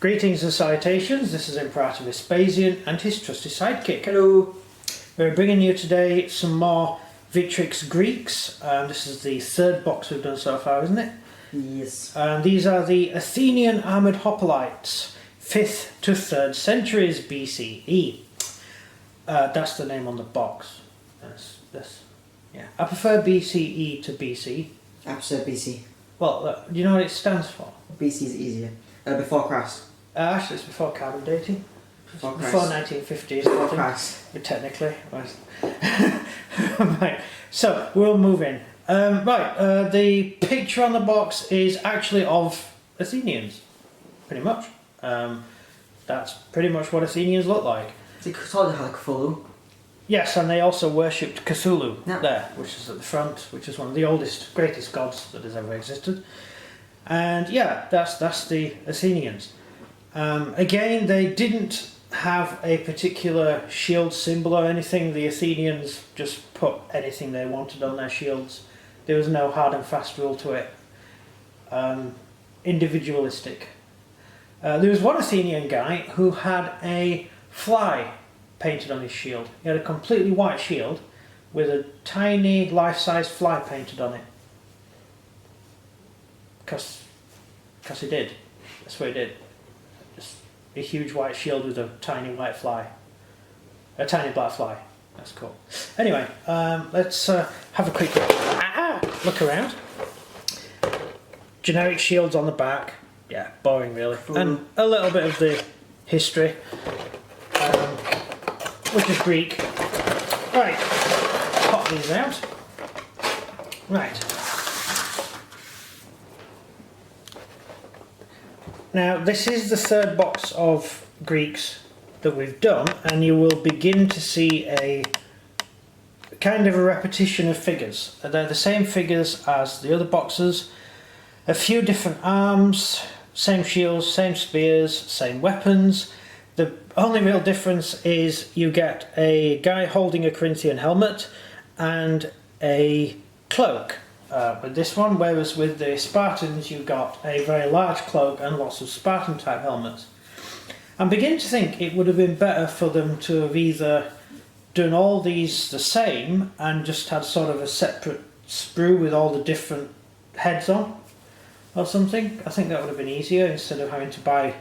Greetings and salutations, this is Imperator Vespasian and his trusty sidekick. Hello! We're bringing you today some more Victrix Greeks. This is the third box we've done so far, isn't it? Yes. These are the Athenian armoured hoplites, 5th to 3rd centuries BCE. That's the name on the box. Yeah. I prefer BCE to BC. I prefer BC. Well, do you know what it stands for? BC is easier. Before Christ. Actually, it's before carbon dating. Before 1950s. Before Christ. Technically. Right, so we'll move in. The picture on the box is actually of Athenians, pretty much. That's pretty much what Athenians look like. They called it Cthulhu. Yes, and they also worshipped Cthulhu Yeah. there, which is at the front, which is one of the oldest, greatest gods that has ever existed. And yeah, that's the Athenians. Again, they didn't have a particular shield symbol or anything. The Athenians just put anything they wanted on their shields. There was no hard and fast rule to it. Individualistic. There was one Athenian guy who had a fly painted on his shield. He had a completely white shield with a tiny life-size fly painted on it. Because he did. That's what he did. Just a huge white shield with a tiny white fly. A tiny black fly. That's cool. Anyway, let's have a quick look around. Generic shields on the back. Yeah, boring really. And a little bit of the history, which is Greek. Right, pop these out. Right. Now, this is the third box of Greeks that we've done, and you will begin to see a kind of a repetition of figures. They're the same figures as the other boxes, a few different arms, same shields, same spears, same weapons. The only real difference is you get a guy holding a Corinthian helmet and a cloak. With this one, whereas with the Spartans you got a very large cloak and lots of Spartan type helmets. I'm beginning to think it would have been better for them to have either done all these the same and just had sort of a separate sprue with all the different heads on or something. I think that would have been easier instead of having to buy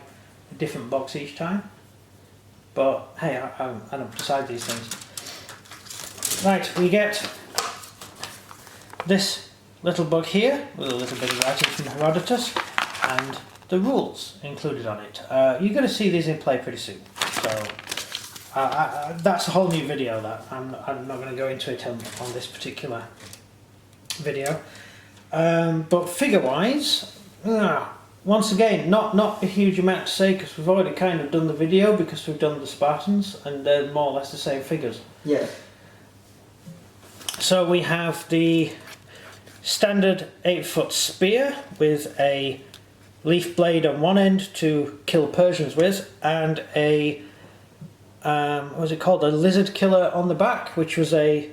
a different box each time. But hey, I don't decide these things. Right, we get this little bug here with a little bit of writing from Herodotus and the rules included on it. You're going to see these in play pretty soon, so that's a whole new video. That I'm not going to go into it on this particular video. But figure wise, once again, not a huge amount to say because we've already kind of done the video because we've done the Spartans and they're more or less the same figures. Yeah. So we have the standard 8-foot spear with a leaf blade on one end to kill Persians with, and a what was it called? A lizard killer on the back, which was a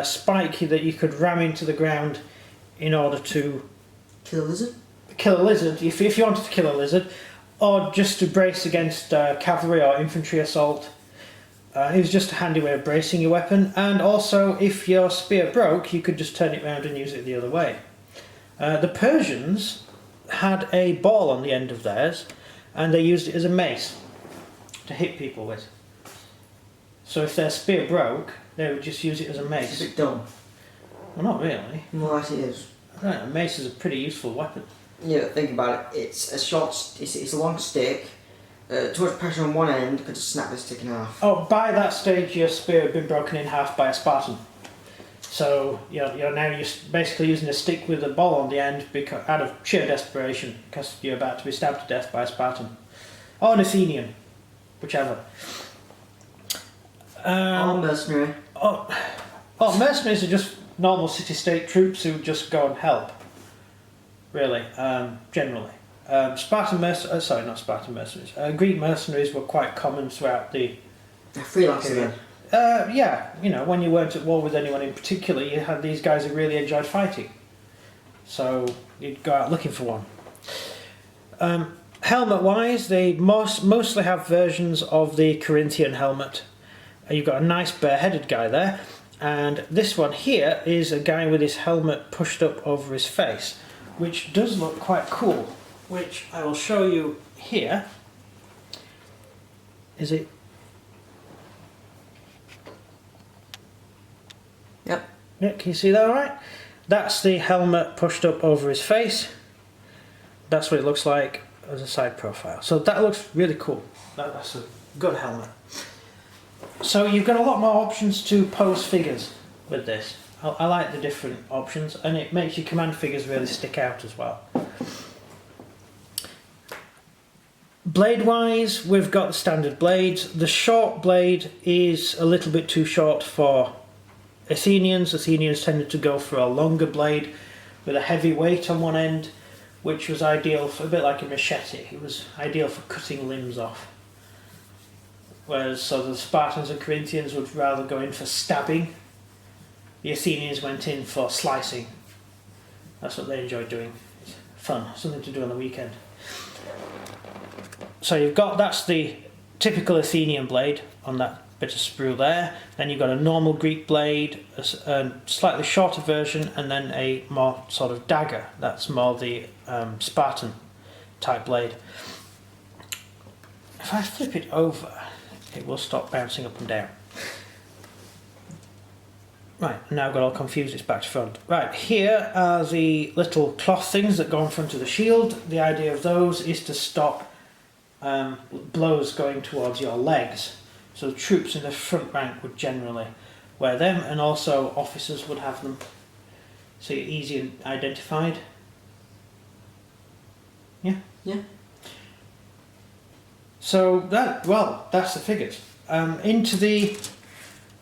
spike that you could ram into the ground in order to Kill a lizard? Kill a lizard, if you wanted to kill a lizard, or just to brace against cavalry or infantry assault. It was just a handy way of bracing your weapon, and also if your spear broke you could just turn it round and use it the other way. The Persians had a ball on the end of theirs and they used it as a mace to hit people with. So if their spear broke they would just use it as a mace. It's a bit dumb. Well, not really. Well, it is. I don't know, a mace is a pretty useful weapon. Yeah, think about it. It's a short, it's a long stick. Too much pressure on one end could just snap the stick in half. Oh, by that stage your spear had been broken in half by a Spartan. So you're now basically using a stick with a ball on the end because, out of sheer desperation because you're about to be stabbed to death by a Spartan. Or an Athenian, whichever. Or mercenary. Mercenaries are just normal city-state troops who just go and help. Really, generally. Spartan mercenaries, sorry, not Spartan mercenaries. Greek mercenaries were quite common throughout the Freelancer then. Yeah, you know, when you weren't at war with anyone in particular, you had these guys who really enjoyed fighting. So you'd go out looking for one. Helmet-wise, they mostly have versions of the Corinthian helmet. You've got a nice bare-headed guy there, and this one here is a guy with his helmet pushed up over his face, which does look quite cool, which I will show you here. Is it? Yep. Yeah, can you see that all right? That's the helmet pushed up over his face. That's what it looks like as a side profile. So that looks really cool. That's a good helmet. So you've got a lot more options to pose figures with this. I like the different options, and it makes your command figures really stick out as well. Blade wise, we've got the standard blades. The short blade is a little bit too short for Athenians. Athenians tended to go for a longer blade with a heavy weight on one end, which was ideal for, a bit like a machete, it was ideal for cutting limbs off. Whereas so the Spartans and Corinthians would rather go in for stabbing. The Athenians went in for slicing. That's what they enjoyed doing. It's fun, something to do on the weekend. So you've got, that's the typical Athenian blade on that bit of sprue there. Then you've got a normal Greek blade, a slightly shorter version, and then a more sort of dagger. That's more the Spartan type blade. If I flip it over, it will stop bouncing up and down. Right, now I've got all confused, it's back to front. Right, here are the little cloth things that go in front of the shield. The idea of those is to stop blows going towards your legs. So the troops in the front rank would generally wear them, and also officers would have them, so you're easy and identified. Yeah? Yeah. So that's the figures. Into the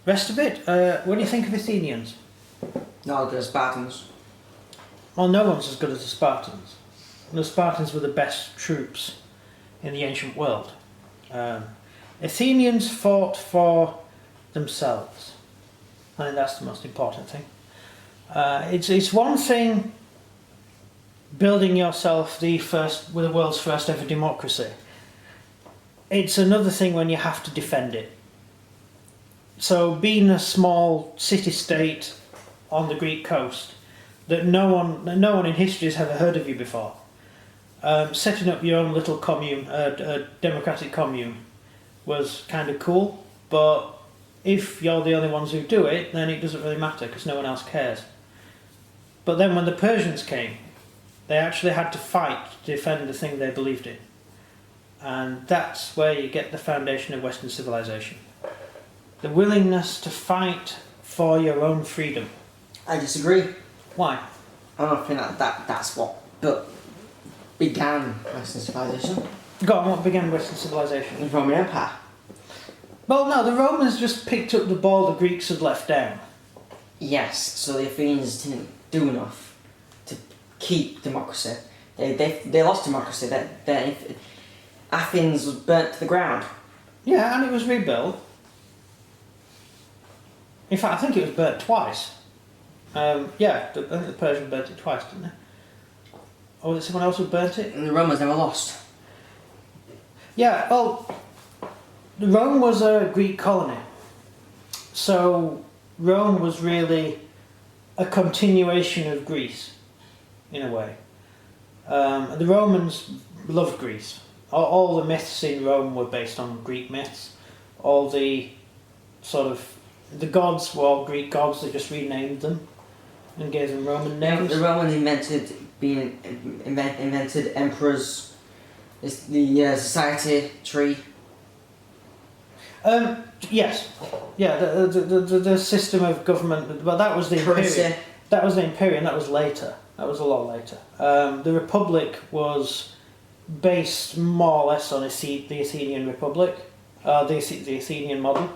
rest of it, what do you think of Athenians? Not the Spartans. Well, no one's as good as the Spartans. The Spartans were the best troops in the ancient world. Athenians fought for themselves. I think that's the most important thing. It's one thing building yourself the world's first ever democracy. It's another thing when you have to defend it. So being a small city-state on the Greek coast that no one in history has ever heard of you before, setting up your own little commune, a democratic commune, was kind of cool, but if you're the only ones who do it, then it doesn't really matter because no one else cares. But then when the Persians came, they actually had to fight to defend the thing they believed in. And that's where you get the foundation of Western civilization. The willingness to fight for your own freedom. I disagree. Why? I don't think that's what began Western civilization. Go on, what began Western civilization? The Roman Empire. Well, no, the Romans just picked up the ball the Greeks had left down. Yes, so the Athenians didn't do enough to keep democracy. They lost democracy. Athens was burnt to the ground. Yeah, and it was rebuilt. In fact, I think it was burnt twice. I think the Persians burnt it twice, didn't they? Or was it someone else who burnt it? And the Romans never lost. Yeah, well, Rome was a Greek colony. So Rome was really a continuation of Greece, in a way. The Romans loved Greece. All the myths in Rome were based on Greek myths. All the the gods were all Greek gods, they just renamed them and gave them Roman names. The Romans invented emperors, the society tree. Yes, yeah, the system of government, but that was the imperium. That was the imperium. That was later. That was a lot later. The republic was based more or less on the Athenian republic, the Athenian model.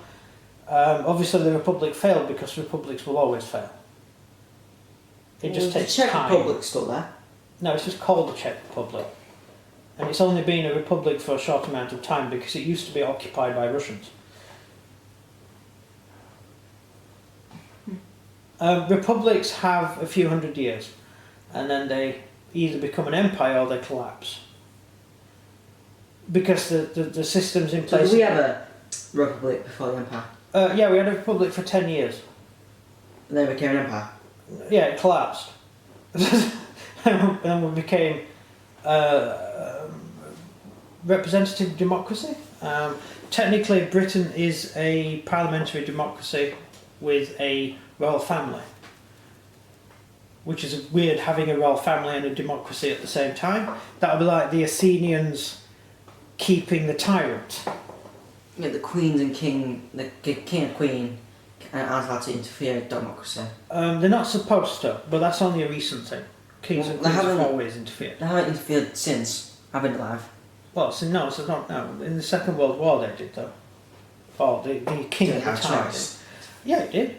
Obviously, the republic failed because republics will always fail. It just takes time. The Czech Republic's still there. No, it's just called the Czech Republic, and it's only been a republic for a short amount of time because it used to be occupied by Russians. Republics have a few hundred years, and then they either become an empire or they collapse. because the systems in So place. did we have a republic before the empire? Yeah, we had a republic for 10 years. And then it became an empire. Yeah, it collapsed. And we became representative democracy. Technically, Britain is a parliamentary democracy with a royal family, which is weird having a royal family and a democracy at the same time. That would be like the Athenians keeping the tyrant. Yeah, the queens and king, the king and queen aren't allowed to interfere in democracy. They're not supposed to, but that's only a recent thing. Kings and queens have always interfered. They haven't interfered since I've been alive. Well, so no, so not now. In the Second World War they did though. Oh, the king at the time did. Yeah, he did.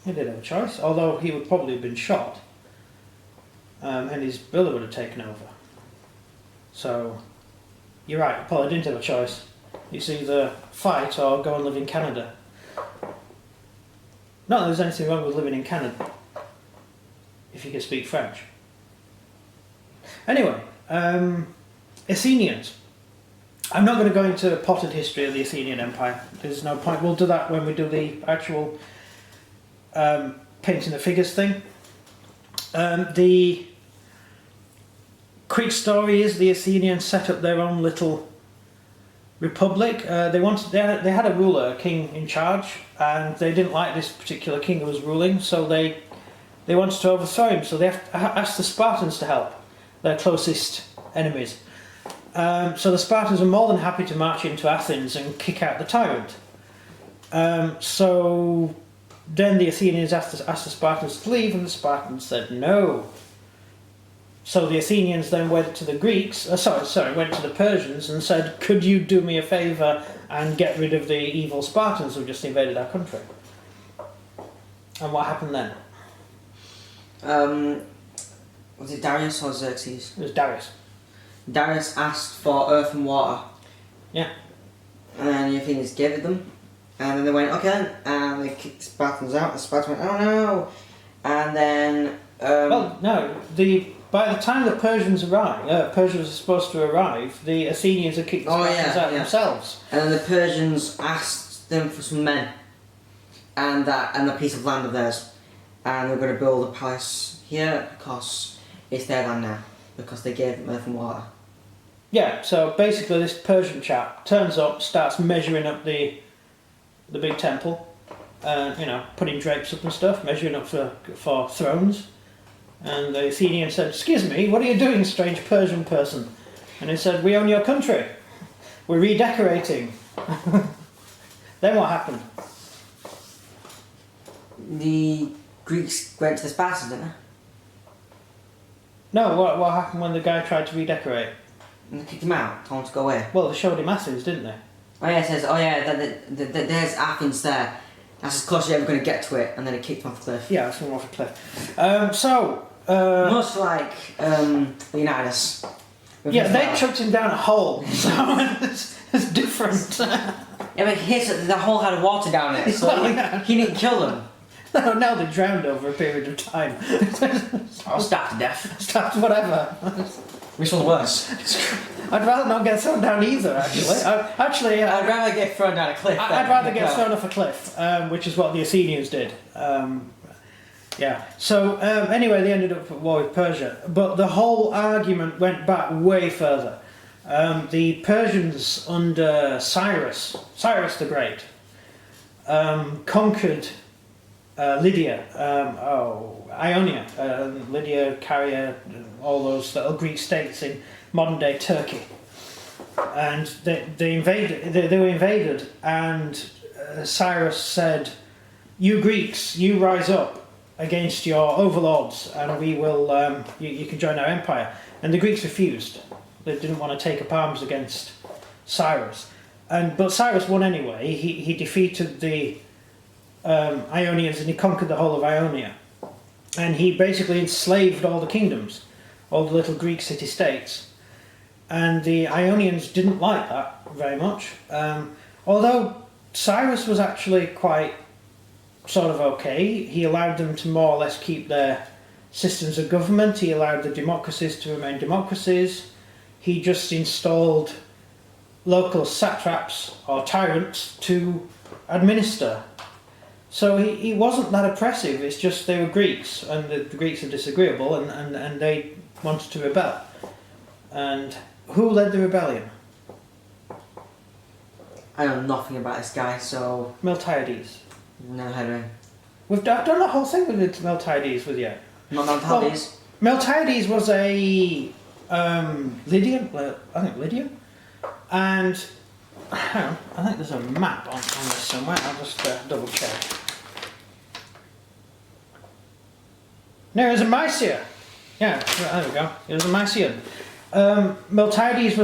He did have a choice, although he would probably have been shot. And his brother would have taken over. So, you're right, Paul, I didn't have a choice. It's either fight or go and live in Canada. Not that there's anything wrong with living in Canada, if you can speak French. Anyway, Athenians. I'm not going to go into a potted history of the Athenian Empire. There's no point. We'll do that when we do the actual painting the figures thing. The quick story is the Athenians set up their own little republic. They had a ruler, a king in charge, and they didn't like this particular king who was ruling, so they wanted to overthrow him. So they asked the Spartans to help, their closest enemies. So the Spartans are more than happy to march into Athens and kick out the tyrant. So then the Athenians asked the Spartans to leave, and the Spartans said no. So the Athenians then went to the Greeks, went to the Persians and said, could you do me a favour and get rid of the evil Spartans who just invaded our country? And what happened then? Was it Darius or Xerxes? It was Darius. Darius asked for earth and water. Yeah. And then the Athenians gave it them. And then they went, okay then. And they kicked the Spartans out. The Spartans went, oh no. And then... well, no. By the time the Persians arrived, Persia was supposed to arrive, the Athenians had kicked the Spartans out themselves. And then the Persians asked them for some men. And a piece of land of theirs. And they're going to build a palace here because it's their land now. Because they gave them earth and water. Yeah, so basically this Persian chap turns up, starts measuring up the big temple, putting drapes up and stuff, measuring up for thrones. And the Athenian said, excuse me, what are you doing, strange Persian person? And he said, we own your country. We're redecorating. Then what happened? The Greeks went to the Spartans, didn't they? No, what happened when the guy tried to redecorate? And they kicked him out, told him to go away. Well, they showed him Athens, didn't they? Oh yeah, it says, there's Athens there. That's as close as you're ever going to get to it. And then it kicked him off the cliff. Yeah, it's from off a cliff. Much like Leonidas. Yeah, they chucked him down a hole, so it's different. Yeah, but the hole had water down it, so he didn't kill them. No, they drowned over a period of time. Or starved to death. Starved, whatever. Which one's worse? I'd rather not get thrown down either, actually. I'd rather get thrown down a cliff. I'd rather get thrown off a cliff, which is what the Athenians did. Yeah. So anyway, they ended up at war with Persia, but the whole argument went back way further. The Persians under Cyrus the Great, conquered Lydia, Ionia, Lydia, Caria, all those little Greek states in modern day Turkey, and they were invaded, and Cyrus said, "You Greeks, you rise up against your overlords, and we will. You can join our empire." And the Greeks refused. They didn't want to take up arms against Cyrus, but Cyrus won anyway. He defeated the Ionians, and he conquered the whole of Ionia, and he basically enslaved all the kingdoms, all the little Greek city-states, and the Ionians didn't like that very much, although Cyrus was actually quite sort of okay. He allowed them to more or less keep their systems of government. He allowed the democracies to remain democracies. He just installed local satraps or tyrants to administer. So he wasn't that oppressive, it's just they were Greeks, and the Greeks are disagreeable, and they wanted to rebel. And who led the rebellion? I know nothing about this guy, so... Miltiades. Never heard of him. I've done the whole thing with Miltiades with you. Not Miltiades? Well, Miltiades was a Lydian, I think Lydian, and hang on, I think there's a map on this somewhere. I'll just double check. No, it was a Mysia. Yeah, there we go. It was a Mysian. Miltiades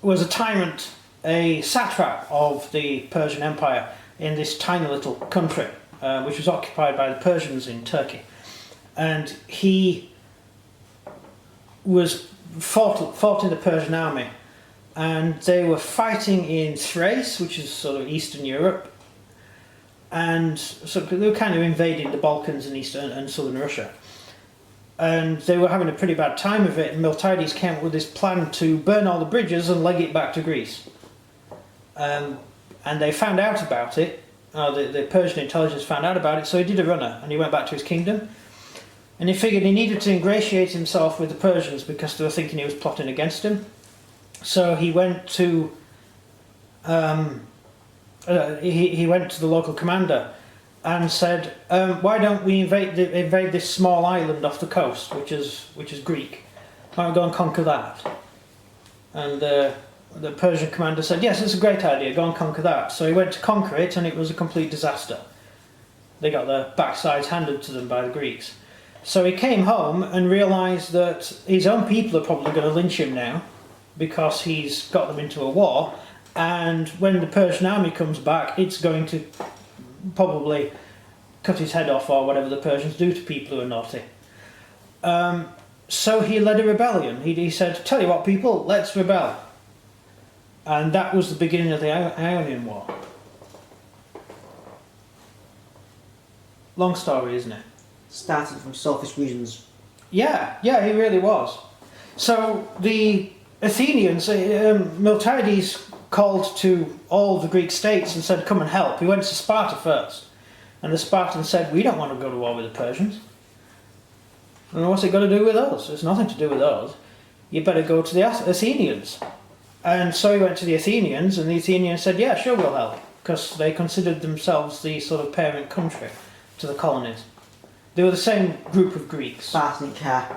was a tyrant, a satrap of the Persian Empire in this tiny little country, which was occupied by the Persians in Turkey, and he was fought in the Persian army, and they were fighting in Thrace, which is sort of Eastern Europe, and so they were kind of invading the Balkans and Eastern and Southern Russia, and they were having a pretty bad time of it. And Miltiades came up with this plan to burn all the bridges and leg it back to Greece. And they found out about it. The Persian intelligence found out about it, so he did a runner and he went back to his kingdom. And he figured he needed to ingratiate himself with the Persians because they were thinking he was plotting against him. So he went to he went to the local commander and said, "Why don't we invade this small island off the coast, which is Greek? Why don't we go and conquer that?" And the Persian commander said, "Yes, it's a great idea. Go and conquer that." So he went to conquer it, and it was a complete disaster. They got their backsides handed to them by the Greeks. So he came home and realised that his own people are probably going to lynch him now because he's got them into a war, and when the Persian army comes back, it's going to probably cut his head off or whatever the Persians do to people who are naughty. So he led a rebellion. He said, "Tell you what, people, let's rebel." And that was the beginning of the Ionian War. Long story, isn't it? Started from selfish reasons. Yeah, he really was. So the Athenians, Miltiades called to all the Greek states and said, "Come and help." He went to Sparta first, and the Spartans said, "We don't want to go to war with the Persians. And what's it got to do with us? It's nothing to do with us. You better go to the Athenians." And so he went to the Athenians, and the Athenians said, "Yeah, sure, we'll help," because they considered themselves the sort of parent country to the colonies. They were the same group of Greeks. Sparta didn't care.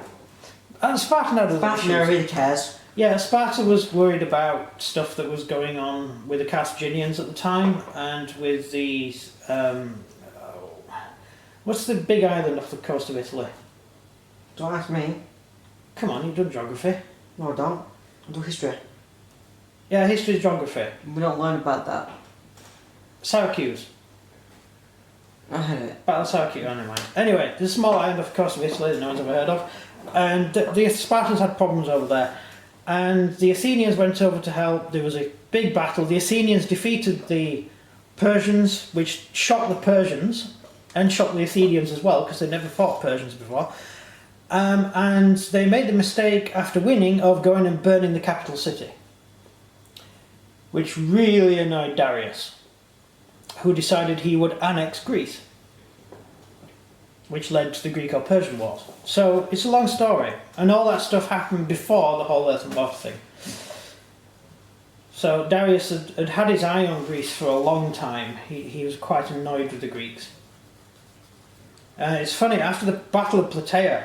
And Sparta had other Sparta issues. never really cares. Yeah, Sparta was worried about stuff that was going on with the Carthaginians at the time, and with the what's the big island off the coast of Italy? Don't ask me. Come on, you've done geography. No, I don't. I do history. Yeah, history is geography. We don't learn about that. Syracuse. I heard it. Battle of Syracuse, oh, never mind. Anyway, there's a small island off the coast of Italy that no one's ever heard of, and the Spartans had problems over there, and the Athenians went over to help. There was a big battle. The Athenians defeated the Persians, which shocked the Persians, and shocked the Athenians as well, because they never fought Persians before, and they made the mistake, after winning, of going and burning the capital city, which really annoyed Darius, who decided he would annex Greece, which led to the Greek or Persian Wars. So it's a long story, and all that stuff happened before the whole earth and water thing. So Darius had his eye on Greece for a long time. He was quite annoyed with the Greeks. It's funny, after the Battle of Plataea,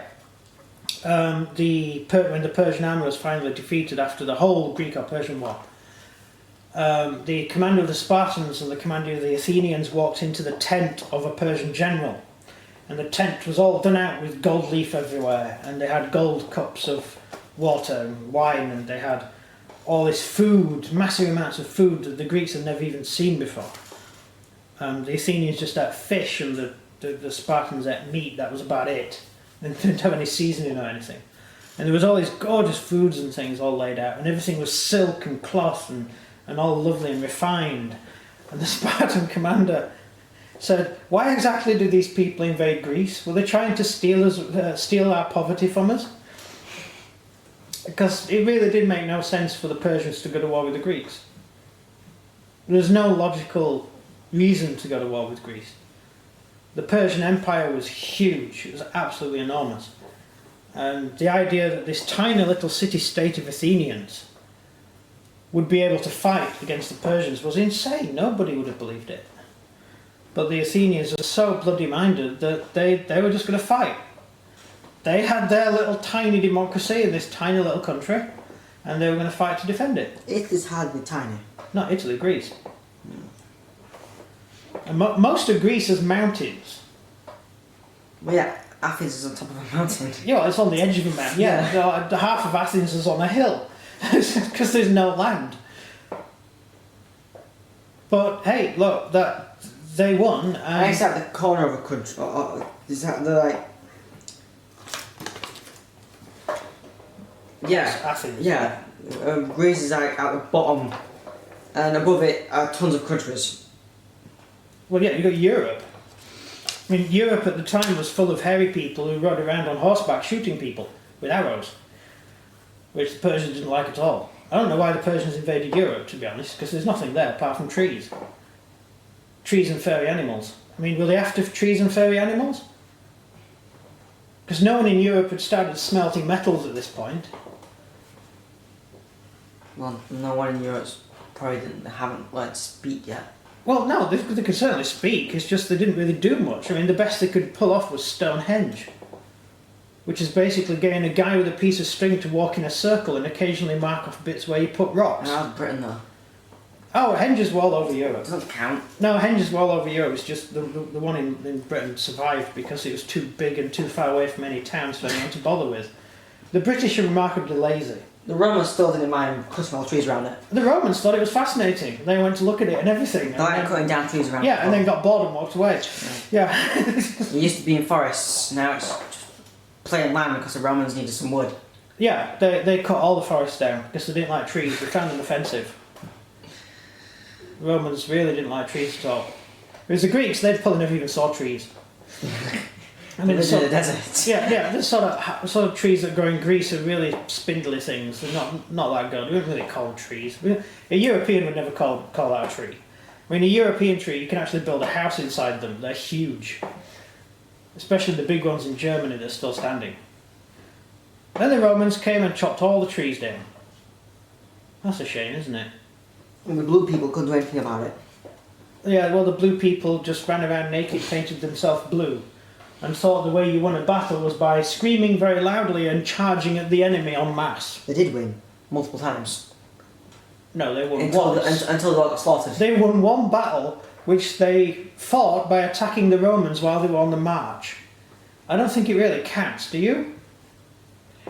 when the Persian army was finally defeated after the whole Greek or Persian War, the commander of the Spartans and the commander of the Athenians walked into the tent of a Persian general, and the tent was all done out with gold leaf everywhere, and they had gold cups of water and wine, and they had all this food, massive amounts of food that the Greeks had never even seen before. The Athenians just ate fish, and the Spartans ate meat. That was about it. They didn't have any seasoning or anything. And there was all these gorgeous foods and things all laid out, and everything was silk and cloth and all lovely and refined. And the Spartan commander said, "Why exactly do these people invade Greece? Were they trying to steal our poverty from us?" Because it really did make no sense for the Persians to go to war with the Greeks. There's no logical reason to go to war with Greece. The Persian Empire was huge, it was absolutely enormous. And the idea that this tiny little city-state of Athenians would be able to fight against the Persians was insane. Nobody would have believed it. But the Athenians were so bloody minded that they were just going to fight. They had their little tiny democracy in this tiny little country, and they were going to fight to defend it. Italy's hardly tiny. Not Italy, Greece. And most of Greece is mountains. Well, yeah, Athens is on top of a mountain. Yeah, well, it's on the edge of a mountain. Yeah, the half of Athens is on a hill because there's no land. But hey, look, that they won. And it's at the corner of a country. Is that the like? Yeah, Athens. Yeah, Greece is like at the bottom, and above it are tons of countries. Well, yeah, you got Europe. I mean, Europe at the time was full of hairy people who rode around on horseback shooting people with arrows, which the Persians didn't like at all. I don't know why the Persians invaded Europe, to be honest, because there's nothing there apart from trees. Trees and furry animals. I mean, were they after trees and furry animals? Because no one in Europe had started smelting metals at this point. Well, no one in Europe probably haven't learned to speak yet. Well, no, they could certainly speak, it's just they didn't really do much. I mean, the best they could pull off was Stonehenge, which is basically getting a guy with a piece of string to walk in a circle and occasionally mark off bits where you put rocks. And that's Britain, though. Oh, Henges were all over Europe. Doesn't count. No, Henges were all over Europe. It's just the one in Britain survived because it was too big and too far away from any towns for anyone to bother with. The British are remarkably lazy. The Romans still didn't mind cutting all trees around it. The Romans thought it was fascinating. They went to look at it and everything. They like cutting down trees around it. Yeah, and then got bored and walked away. Yeah. It used to be in forests, now it's just plain land because the Romans needed some wood. Yeah, they cut all the forests down because they didn't like trees. They found them offensive. The Romans really didn't like trees at all. Whereas the Greeks, they probably never even saw trees. I mean, in the desert. Yeah, the sort of trees that grow in Greece are really spindly things. They're not that good. We don't really call them trees. A European would never call that a tree. I mean, a European tree, you can actually build a house inside them. They're huge. Especially the big ones in Germany that are still standing. Then the Romans came and chopped all the trees down. That's a shame, isn't it? And the blue people couldn't do anything about it. Yeah, well, the blue people just ran around naked, painted themselves blue, and thought the way you won a battle was by screaming very loudly and charging at the enemy en masse. They did win multiple times. No, they won until once. Until they all got slaughtered. They won one battle, which they fought by attacking the Romans while they were on the march. I don't think it really counts, do you?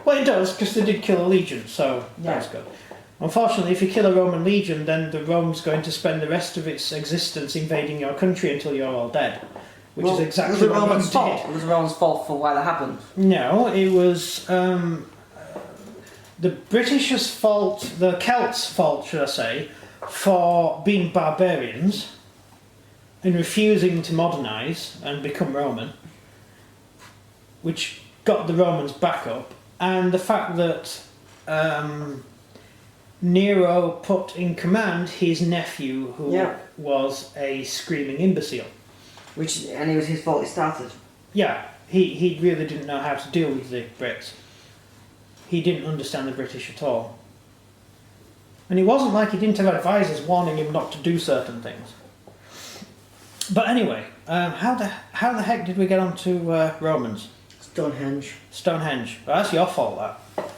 Well, it does, because they did kill a legion, so that's good. Unfortunately, if you kill a Roman legion, then the Rome's going to spend the rest of its existence invading your country until you're all dead. Which is exactly what Rome did. It was the Romans' fault for why that happened. No, it was the Britishers' fault, the Celts' fault, should I say, for being barbarians and refusing to modernise and become Roman, which got the Romans back up, and the fact that Nero put in command his nephew, who was a screaming imbecile. And it was his fault it started. Yeah, he really didn't know how to deal with the Brits. He didn't understand the British at all. And it wasn't like he didn't have advisors warning him not to do certain things. But anyway, how the heck did we get on to Romans? Stonehenge. Stonehenge. Well, that's your fault, that.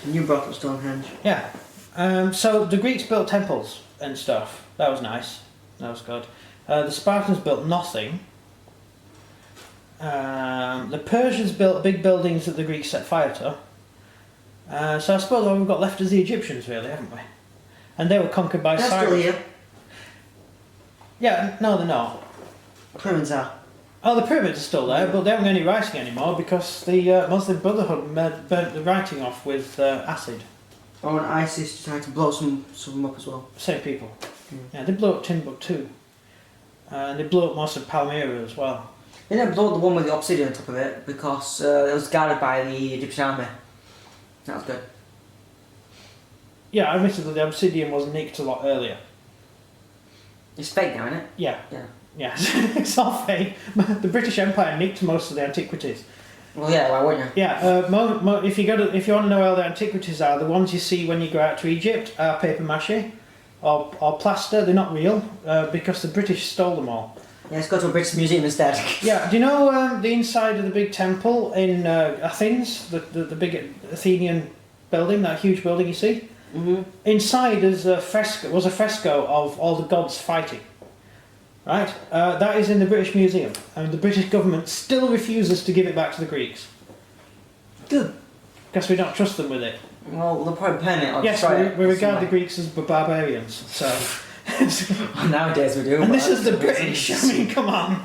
You brought up Stonehenge. Yeah. So the Greeks built temples and stuff. That was nice. That was good. The Spartans built nothing. The Persians built big buildings that the Greeks set fire to. So I suppose all we've got left is the Egyptians, really, haven't we? And they were conquered by Cyrus. They're still here. Yeah, no, they're not. Pyramids are. Oh, the pyramids are still there, but they haven't got any writing anymore because the Muslim Brotherhood burnt the writing off with acid. Oh, and ISIS tried to blow some of them up as well. Same people. Yeah, they blew up Timbuktu. And they blew up most of Palmyra as well. They didn't blow up the one with the obsidian on top of it because it was guarded by the Egyptian army. That was good. Yeah, admittedly, the obsidian was nicked a lot earlier. It's fake now, isn't it? Yeah. Yeah. Yeah, it's all fake. The British Empire nicked most of the antiquities. Well, yeah, why wouldn't you? Yeah, if you want to know where the antiquities are, the ones you see when you go out to Egypt are paper mache or plaster. They're not real because the British stole them all. Yeah, let's go to a British museum instead. Yeah, do you know the inside of the big temple in Athens, the big Athenian building, that huge building you see? Mm-hmm. Inside was a fresco of all the gods fighting. Right, that is in the British Museum, and the British government still refuses to give it back to the Greeks. Good. Because we don't trust them with it. Well, they'll probably pen it or Yes, destroy it we regard somewhere. the Greeks as barbarians, so... Nowadays we do. And but this is the that's British, I mean, come on.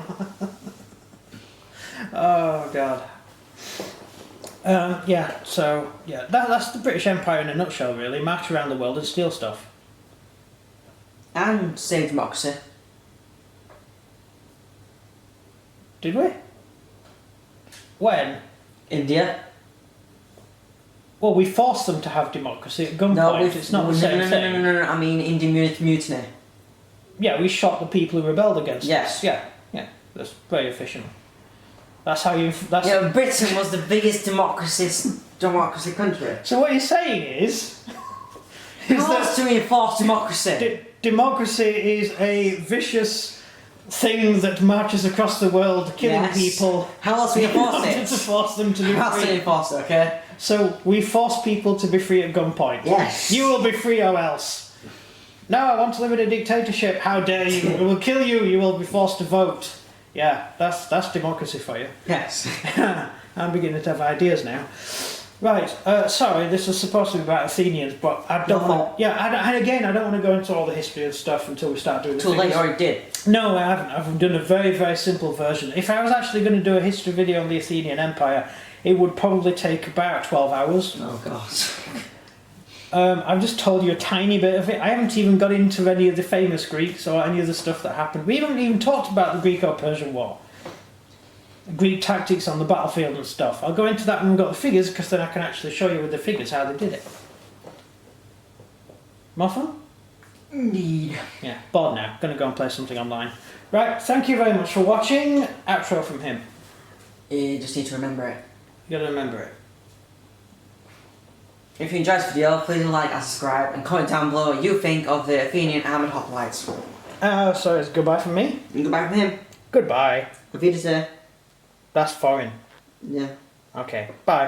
Oh, God. That's the British Empire in a nutshell, really. March around the world and steal stuff. And save democracy. Did we? When? India. Well, we forced them to have democracy at gunpoint. It's not the same thing. No, I mean Indian mutiny. Yeah, we shot the people who rebelled against Yes. us. Yeah. That's very efficient. That's how you... That's Yeah, Britain was the biggest democracy country. So what you're saying is... Who wants to reinforce democracy? Democracy is a vicious thing that marches across the world, killing people. How else do we enforce in order it? to force them to be How else do we free. enforce it, okay? So we force people to be free at gunpoint. Yes. You will be free or else. No, I want to live in a dictatorship. How dare you? We will kill you. You will be forced to vote. Yeah, that's democracy for you. Yes. I'm beginning to have ideas now. Right, sorry, this was supposed to be about Athenians, but I don't want to... Yeah, I don't want to go into all the history and stuff until we start doing the Too late, figures. you already did. No, I haven't. I've done a very, very simple version. If I was actually going to do a history video on the Athenian Empire, it would probably take about 12 hours. Oh, God. I've just told you a tiny bit of it. I haven't even got into any of the famous Greeks or any of the stuff that happened. We haven't even talked about the Greek or Persian War. Greek tactics on the battlefield and stuff. I'll go into that when we've got the figures, because then I can actually show you with the figures how they did it. More fun? Indeed. Yeah, bored now. Gonna go and play something online. Right, thank you very much for watching. Outro from him. You just need to remember it. You gotta remember it. If you enjoyed this video, please like and subscribe and comment down below what you think of the Athenian armoured hoplites. So it's goodbye from me. And goodbye from him. Goodbye. Auf Wiedersehen. That's foreign. Yeah. Okay, bye.